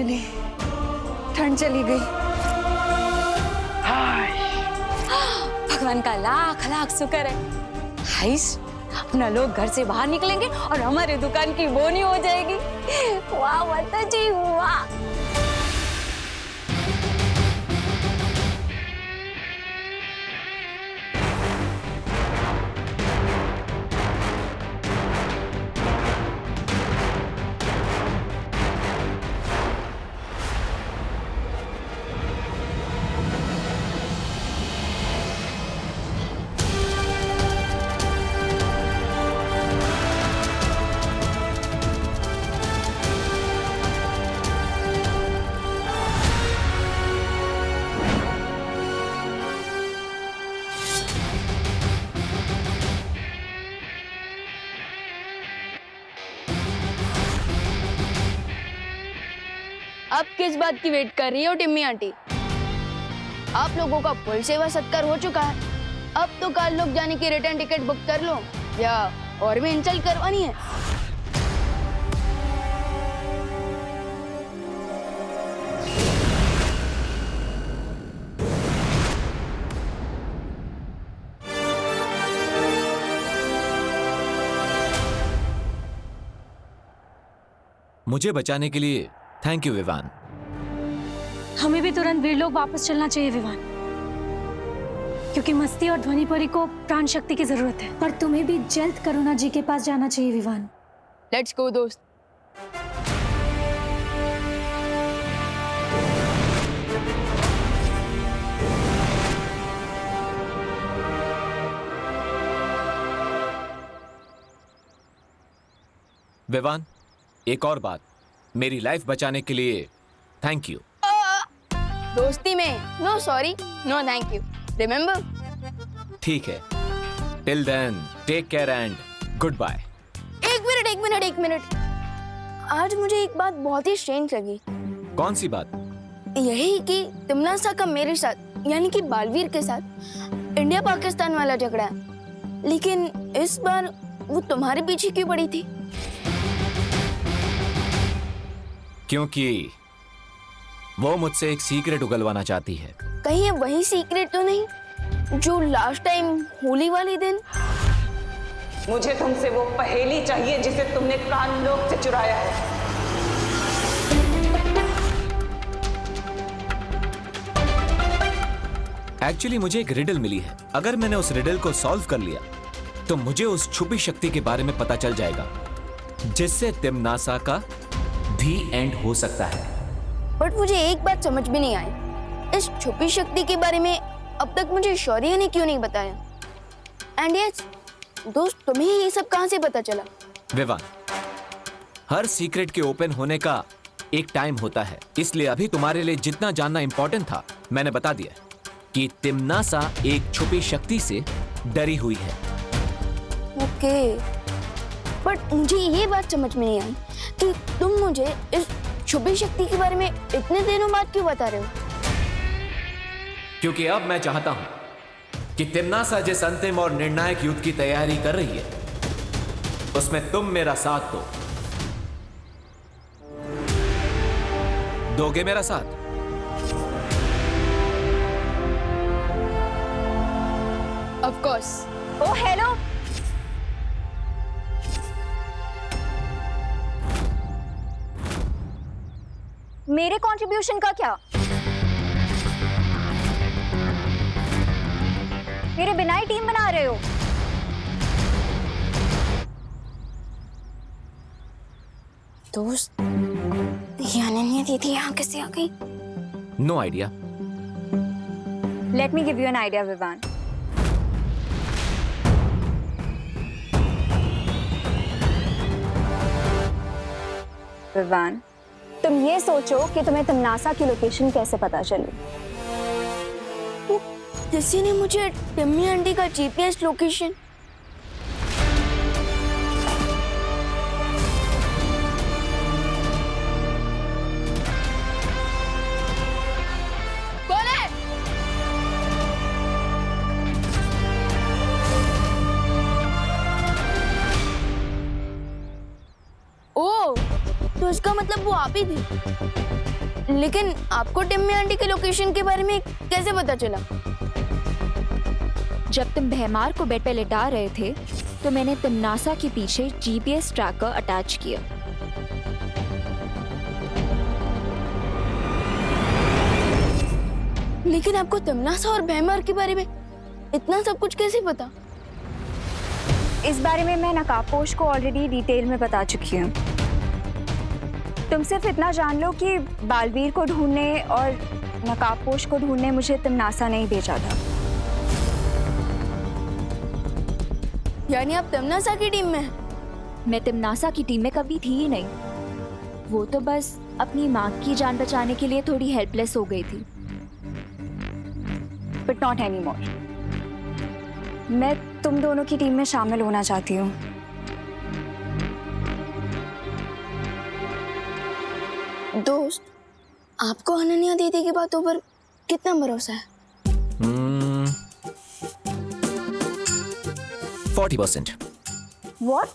Finally ठंड चली गई। भगवान का लाख लाख शुक्र है। हाइस, अपना लोग घर से बाहर निकलेंगे और हमारी दुकान की बोनी हो जाएगी। वाह माता जी वाह। अब किस बात की वेट कर रही हो टिम्मी आंटी? आप लोगों का फुल सेवा सत्कार हो चुका है। अब तो काल लोग जाने की रिटर्न टिकट बुक कर लो या और भी इंसल्ट करवानी है। मुझे बचाने के लिए थैंक यू विवान। हमें भी तुरंत वीर लोग वापस चलना चाहिए विवान, क्योंकि मस्ती और ध्वनिपुरी को प्राण शक्ति की जरूरत है। और तुम्हें भी जल्द करुणा जी के पास जाना चाहिए विवान। लेट्स गो दोस्त। विवान, एक और बात, मेरी लाइफ बचाने के लिए थैंक यू। दोस्ती में no sorry no thank you, remember? ठीक है, till then take care and goodbye. एक मिनट। आज मुझे एक बात बहुत ही स्ट्रेंज लगी। कौन सी बात? यही कि तिमनासा का मेरे साथ यानी कि बालवीर के साथ इंडिया पाकिस्तान वाला झगड़ा है, लेकिन इस बार वो तुम्हारे पीछे क्यों पड़ी थी? क्योंकि वो मुझसे एक सीक्रेट उगलवाना चाहती है। कहीं ये वही सीक्रेट तो नहीं जो लास्ट टाइम होली वाले दिन? मुझे तुमसे वो पहेली चाहिए जिसे तुमने कानलोक से चुराया है। एक्चुअली मुझे एक रिडल मिली है। अगर मैंने उस रिडल को सॉल्व कर लिया तो मुझे उस छुपी शक्ति के बारे में पता चल जाएगा, जिससे तिमनासा का भी एंड हो सकता है। बट मुझे एक बात समझ में नहीं आई, इस छुपी शक्ति के बारे में अब तक मुझे शौर्य ने क्यों नहीं बताया? एंड यस दोस्त, तुम्हें ये सब कहां से पता चला? विवान, हर सीक्रेट के ओपन होने का एक टाइम होता है, इसलिए अभी तुम्हारे लिए जितना जानना इंपॉर्टेंट था मैंने बता दिया कि तिमनासा एक छुपी शक्ति से डरी हुई है। ओके, बट मुझे ये बात समझ में नहीं आई कि तुम मुझे इस छुपी शक्ति के बारे में इतने दिनों बाद क्यों बता रहे हो? क्योंकि अब मैं चाहता हूं कि तिमनासा जिस अंतिम और निर्णायक युद्ध की तैयारी कर रही है उसमें तुम मेरा साथ दो। दोगे मेरा साथ? Of course. ओ हेलो, मेरे कंट्रीब्यूशन का क्या? मेरे बिना ही टीम बना रहे हो? दोस्त, ये अनन्या दीदी यहाँ कैसे आ गई? No idea. Let me give you an idea Vivaan. Vivaan, तुम ये सोचो कि तुम्हें तिमनासा की लोकेशन कैसे पता चली? किसी ने मुझे टिम्मी आंटी का जीपीएस लोकेशन। कौन है? ओ, तो इसका मतलब वो आप ही थी। लेकिन आपको टिम्मी आंटी के लोकेशन के बारे में कैसे पता चला? जब तुम भैमार को बेड पे लिटा रहे थे तो मैंने तिमनासा के पीछे जीपीएस ट्रैकर अटैच किया। लेकिन आपको तिमनासा और भैमार के बारे में इतना सब कुछ कैसे पता? इस बारे में मैं नकाबपोश को ऑलरेडी डिटेल में बता चुकी हूँ। तुम सिर्फ इतना जान लो कि बालवीर को ढूंढने और नकाबपोश को ढूंढने मुझे तिमनासा नहीं भेजा था। यानी आप तिमनासा की टीम में हैं? मैं तिमनासा की टीम में कभी थी ही नहीं। वो तो बस अपनी माँ की जान बचाने के लिए थोड़ी हेल्पलेस हो गई थी। But not any more. मैं तुम दोनों की टीम में शामिल होना चाहती हूँ। दोस्त, आपको अनन्या दीदी की बातों पर कितना भरोसा है? 40%। What?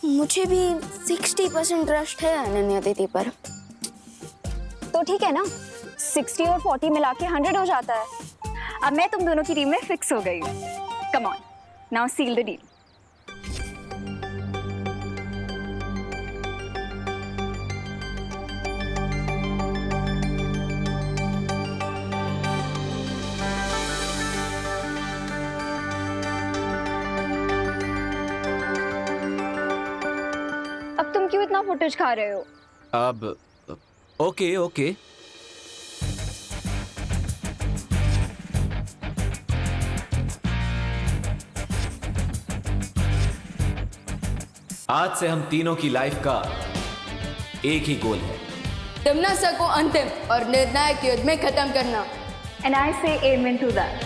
मुझे भी 60% ट्रस्ट है अनन्या दीदी पर। तो ठीक है ना, 60 और 40 मिला के 100 हो जाता है। अब मैं तुम दोनों की टीम में फिक्स हो गई हूँ। Come on, now seal the deal. अब तुम क्यों इतना फुटेज खा रहे हो? अब ओके ओके, आज से हम तीनों की लाइफ का एक ही गोल है। तिमनासा को अंतिम और निर्णायक युद्ध में खत्म करना। And I say amen to that.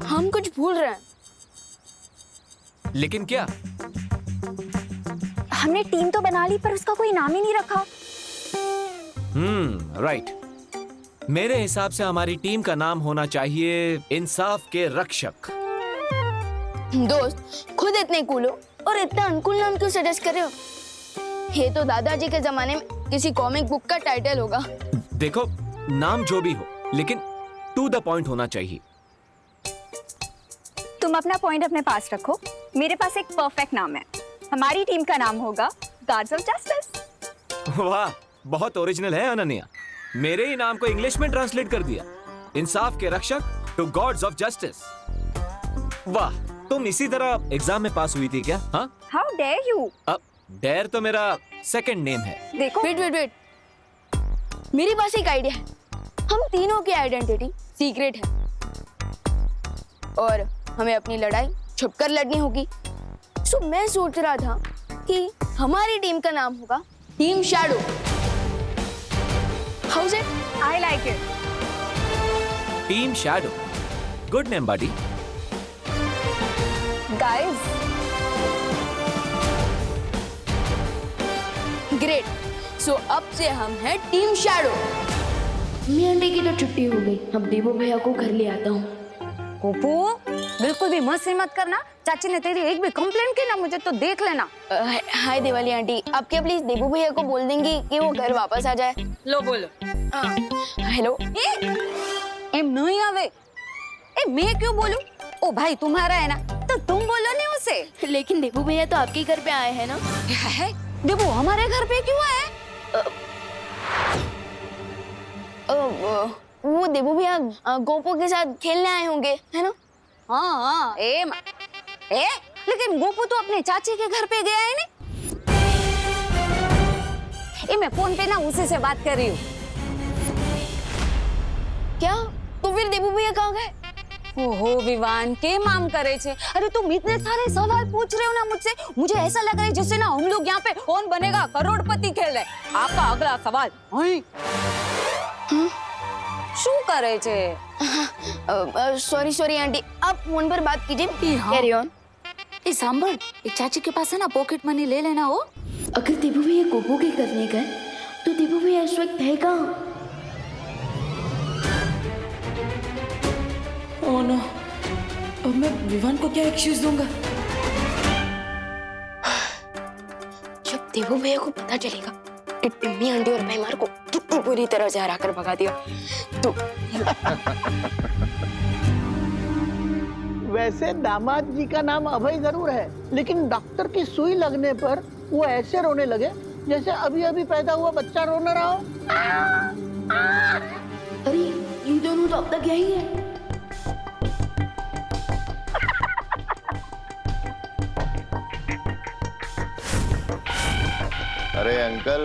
हम कुछ भूल रहे हैं। लेकिन क्या? हमने टीम तो बना ली पर उसका कोई नाम ही नहीं रखा। राइट। मेरे हिसाब से हमारी टीम का नाम होना चाहिए इंसाफ के रक्षक। दोस्त, खुद इतने कूल हो और इतना अनकूल नाम क्यों सजेस्ट कर रहे हो? ये तो दादाजी के जमाने में किसी कॉमिक बुक का टाइटल होगा। देखो, नाम जो भी हो लेकिन टू द पॉइंट होना चाहिए। तुम अपना पॉइंट अपने पास रखो। मेरे पास एक परफेक्ट नाम है। हमारी टीम का नाम होगा गार्ड्स ऑफ जस्टिस। वाह, बहुत ओरिजिनल है अनन्या। मेरे ही नाम को इंग्लिश में ट्रांसलेट कर दिया, इंसाफ के रक्षक टू गॉड्स ऑफ जस्टिस। वाह, तुम इसी तरह एग्जाम में पास हुई थी क्या? हाँ, हाउ डेयर यू। अब डेयर तो मेरा सेकंड नेम है। देखो, वेट, मेरे पास एक आइडिया है। हम तीनों की आइडेंटिटी सीक्रेट है और हमें अपनी लड़ाई छुपकर लड़नी होगी। सो मैं सोच रहा था कि हमारी टीम का नाम होगा team shadow. How's it? I like it. Team shadow, good name buddy. Guys, great. So अब से हम हैं टीम शैडो। मम्मी आंटी की तो छुट्टी हो गई। अब देवो भैया को घर ले आता हूँ। गोपू, बिल्कुल भी मस्ती मत करना। चाची ने तेरी एक भी कंप्लेंट की ना, मुझे तो देख लेना। हाय दिवाली आंटी, आप क्या प्लीज देवो भैया को बोल देंगी कि वो घर वापस आ जाए? लो बोलो। हेलो। एम नहीं आवे। मैं क्यों बोलूं? ओ भाई तुम्हारा है ना, तो तुम बोलो नहीं उसे। लेकिन देवो भैया तो आपके घर पे आए हैं ना? है? देवो हमारे घर पे क्यों आए? वो देवो भैया गोपू के साथ खेलने आए होंगे, है ना? हाँ, लेकिन गोपू तो अपने चाची के घर पे गया है नहीं। मैं फोन पे ना उसी से बात कर रही हूँ। क्या? तो फिर देवो भैया कहाँ गए? ओहो विवान, के माम करे छे? अरे तुम इतने सारे सवाल पूछ रहे हो ना मुझसे, मुझे ऐसा लग रहा है जैसे ना हम लोग यहाँ पे कौन बनेगा करोड़पति खेल रहे। आपका अगला सवाल। શું કરે છે? सॉरी आंटी, आप फोन पर बात कीजिए। Carry on. ए सांभळ, एक चाची के पास है ना पॉकेट मनी ले लेना हो। अगर देबू भैया कोको के करने गए तो देबू भैया इस वक्त है कहाँ? ओह नो, अब मैं विवान को क्या एक्सक्यूज दूंगा? जब देबू भैया को पता चलेगा कि टिम्मी आंटी और भैमार को कितनी बुरी तरह से हरा कर भगा दिया तो वैसे दामाद जी का नाम अभय जरूर है, लेकिन डॉक्टर की सुई लगने पर वो ऐसे रोने लगे जैसे अभी अभी पैदा हुआ बच्चा रो न रहा हो। अरे ये दोनों तो अब तक यही है। अरे अंकल,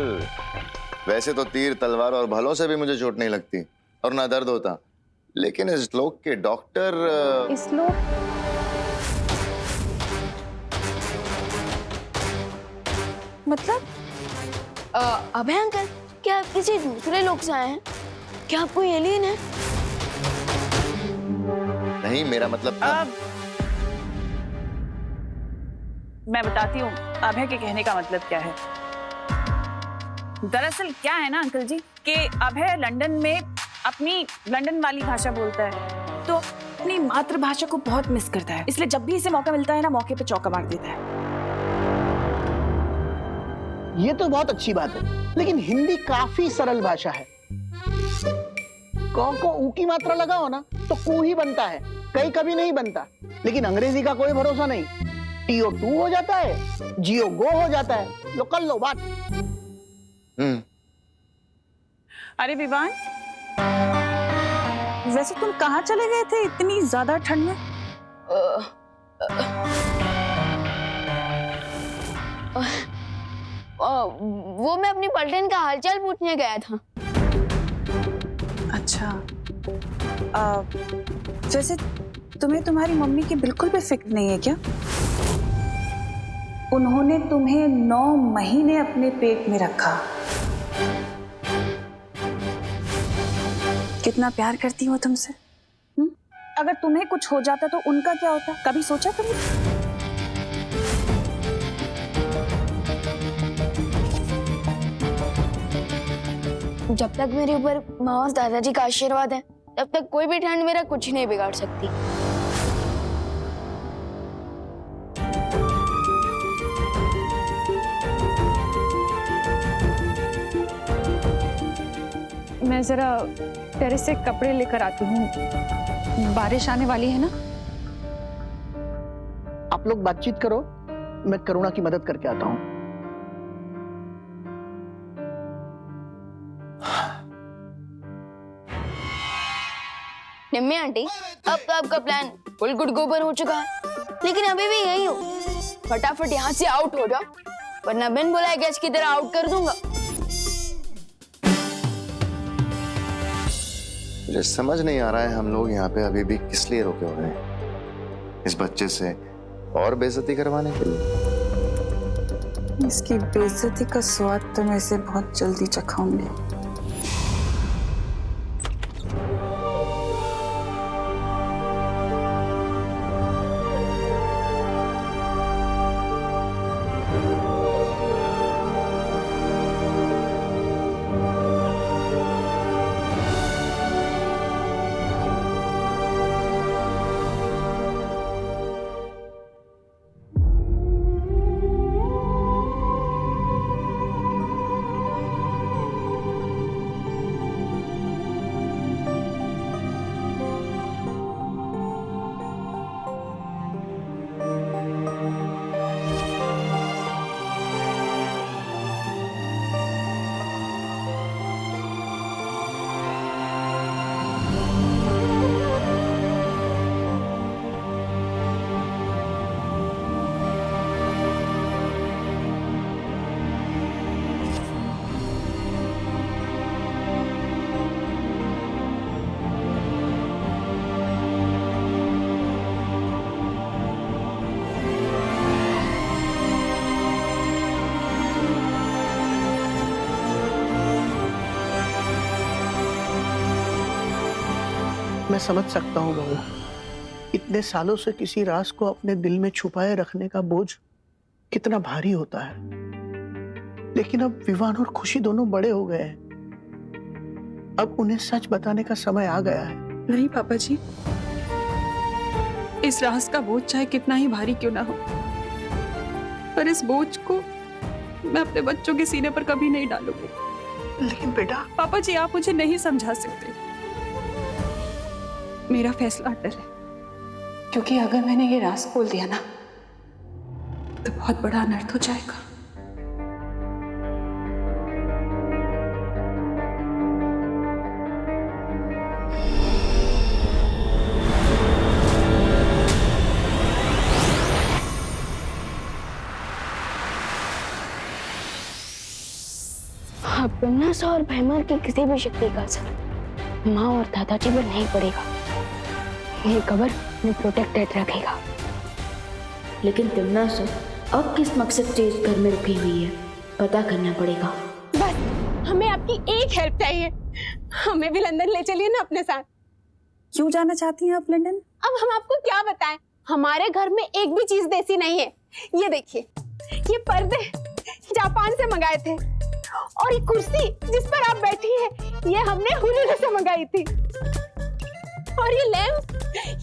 वैसे तो तीर तलवार और भलों से भी मुझे चोट नहीं लगती और ना दर्द होता, लेकिन इस लोग के डॉक्टर इस लोग मतलब अभय अंकल, क्या आप किसी दूसरे लोग से आए हैं? क्या आप कोई एलियन है? नहीं, मेरा मतलब था। मैं बताती हूँ अभय के कहने का मतलब क्या है। दरअसल क्या है ना अंकल जी कि अभय लंदन में अपनी लंदन वाली भाषा बोलता है, तो अपनी मातृभाषा को बहुत मिस करता है, इसलिए जब भी इसे मौका मिलता है ना, मौके पे चौका मार देता है। ये तो बहुत अच्छी बात है, लेकिन हिंदी काफी सरल भाषा है। क को ऊ की मात्रा लगाओ ना तो कू ही बनता है, कई कभी नहीं बनता। लेकिन अंग्रेजी का कोई भरोसा नहीं, टीओ टू हो जाता है, जीओ गो हो जाता है। लो कर लो बात। अरे विवान, वैसे तुम कहाँ चले गए थे इतनी ज्यादा ठंड में? वो मैं अपनी पलटन का हालचाल पूछने गया था। अच्छा, वैसे तुम्हें तुम्हारी मम्मी की बिल्कुल भी फिक्र नहीं है क्या? उन्होंने तुम्हें 9 महीने अपने पेट में रखा। कितना प्यार करती हो तुमसे। अगर तुम्हें कुछ हो जाता तो उनका क्या होता, कभी सोचा तुमने? जब तक मेरे ऊपर माँ और दादाजी का आशीर्वाद है, तब तक कोई भी ठंड मेरा कुछ नहीं बिगाड़ सकती। मैं जरा टेरेस से कपड़े लेकर आती हूँ, बारिश आने वाली है ना। आप लोग बातचीत करो, मैं करुणा की मदद करके आता हूँ। निम्मी आंटी, अब तो आपका प्लान फुल गुड गोबर हो चुका है, लेकिन अभी भी यही हो। फटाफट यहाँ से आउट हो जाओ, वरना बिन बुलाए गेस्ट की तरह आउट कर दूंगा। मुझे समझ नहीं आ रहा है हम लोग यहाँ पे अभी भी किस लिए रुके हुए हैं। इस बच्चे से और बेइज्जती करवाने के लिए। इसकी बेइज्जती का स्वाद तो मैं इसे बहुत जल्दी चखाऊंगी। मैं समझ सकता हूँ बहू, इतने सालों से किसी राज को अपने दिल में छुपाए रखने का बोझ कितना भारी होता है। लेकिन अब विवान और खुशी दोनों बड़े हो गए हैं। अब उन्हें सच बताने का समय आ गया है। नहीं पापा जी, इस राज का बोझ चाहे कितना ही भारी क्यों ना हो, पर इस बोझ को मैं अपने बच्चों के सीने पर कभी नहीं डालूंगी। लेकिन बेटा, पापा जी आप मुझे नहीं समझा सकते। मेरा फैसला अटल है, क्योंकि अगर मैंने ये राज खोल दिया ना तो बहुत बड़ा अनर्थ हो जाएगा। अब तमन्ना और भैमार की किसी भी शक्ति का असर माँ और दादाजी पर नहीं पड़ेगा। ये कबर में प्रोटेक्टेड रखेगा। लेकिन तमन्ना अब किस मकसद से इस घर में रुकी हुई है, पता करना पड़ेगा। बस हमें आपकी एक हेल्प चाहिए, हमें भी लंदन ले चलिए ना अपने साथ। क्यों जाना चाहती हैं आप लंदन? अब हम आपको क्या बताएं, हमारे घर में एक भी चीज देसी नहीं है। ये देखिए, ये पर्दे जापान से मंगाए थे, और ये कुर्सी जिस पर आप बैठी हैं ये हमने हुलूलू से मंगाई थी, और ये लैंप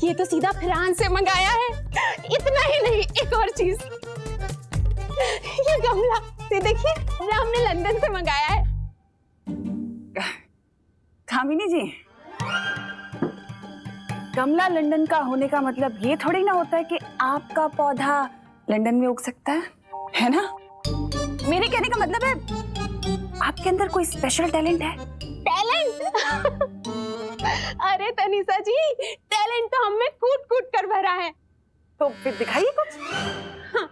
ये तो सीधा फ्रांस से मंगाया है। इतना ही नहीं, एक और चीज, ये गमला ये देखिए, ये हमने लंदन से मंगाया है। कामिनी जी, गमला लंदन का होने का मतलब ये थोड़ी ना होता है कि आपका पौधा लंदन में उग सकता है ना? मेरे कहने का मतलब है आपके अंदर कोई स्पेशल टैलेंट है। टैलेंट? अरे तनीषा जी, टैलेंट तो हमें कूट कूट कर भरा है। तो फिर दिखाइए कुछ। हाँ।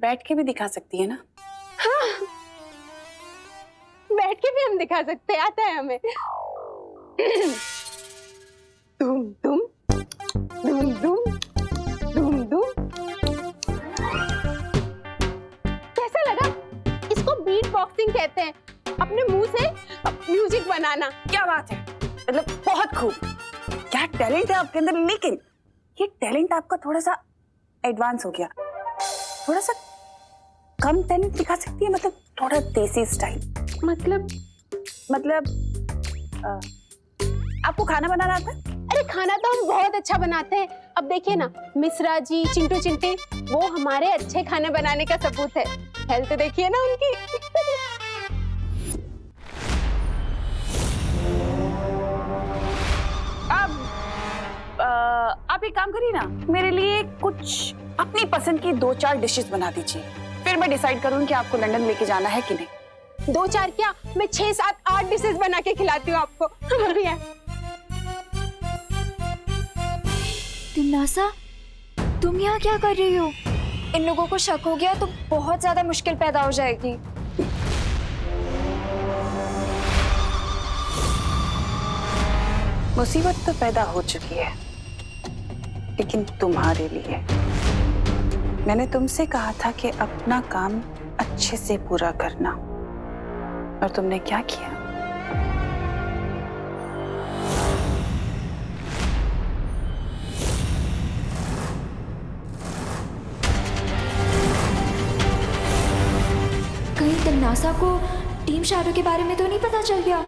बैठ के भी दिखा सकती है ना? हाँ, बैठ के भी हम दिखा सकते हैं, आता है हमें। धूम धूम धूम धूम धूम धूम। कैसा लगा? इसको बीट बॉक्सिंग कहते हैं, अपने मुंह से म्यूजिक बनाना। क्या बात है, मतलब बहुत खूब। क्या टैलेंट है आपके अंदर, लेकिन ये टैलेंट आपका थोड़ा सा एडवांस हो गया। थोड़ा सा कम टैलेंट दिखा सकती है, मतलब थोड़ा देसी स्टाइल। मतलब आपको खाना बनाना आता है? अरे खाना तो हम बहुत अच्छा बनाते हैं। अब देखिए ना, मिश्रा जी, चिंटू चिंटी, वो हमारे अच्छे खाने बनाने का सबूत है। हेल्थ देखिए ना उनकी। आप एक काम करिए ना, मेरे लिए कुछ अपनी पसंद की 2-4 डिशेस बना दीजिए, फिर मैं डिसाइड करूँ कि आपको लंदन लेके जाना है कि नहीं। 2-4 क्या, मैं 6, 7, 8 डिशेस बना के खिलाती हूँ आपको। बढ़िया। तमन्ना, तुम यहाँ क्या कर रही हो? इन लोगों को शक हो गया तो बहुत ज्यादा मुश्किल पैदा हो जाएगी। मुसीबत तो पैदा हो चुकी है, लेकिन तुम्हारे लिए। मैंने तुमसे कहा था कि अपना काम अच्छे से पूरा करना, और तुमने क्या किया? कहीं तमन्ना को टीम शैडो के बारे में तो नहीं पता चल गया?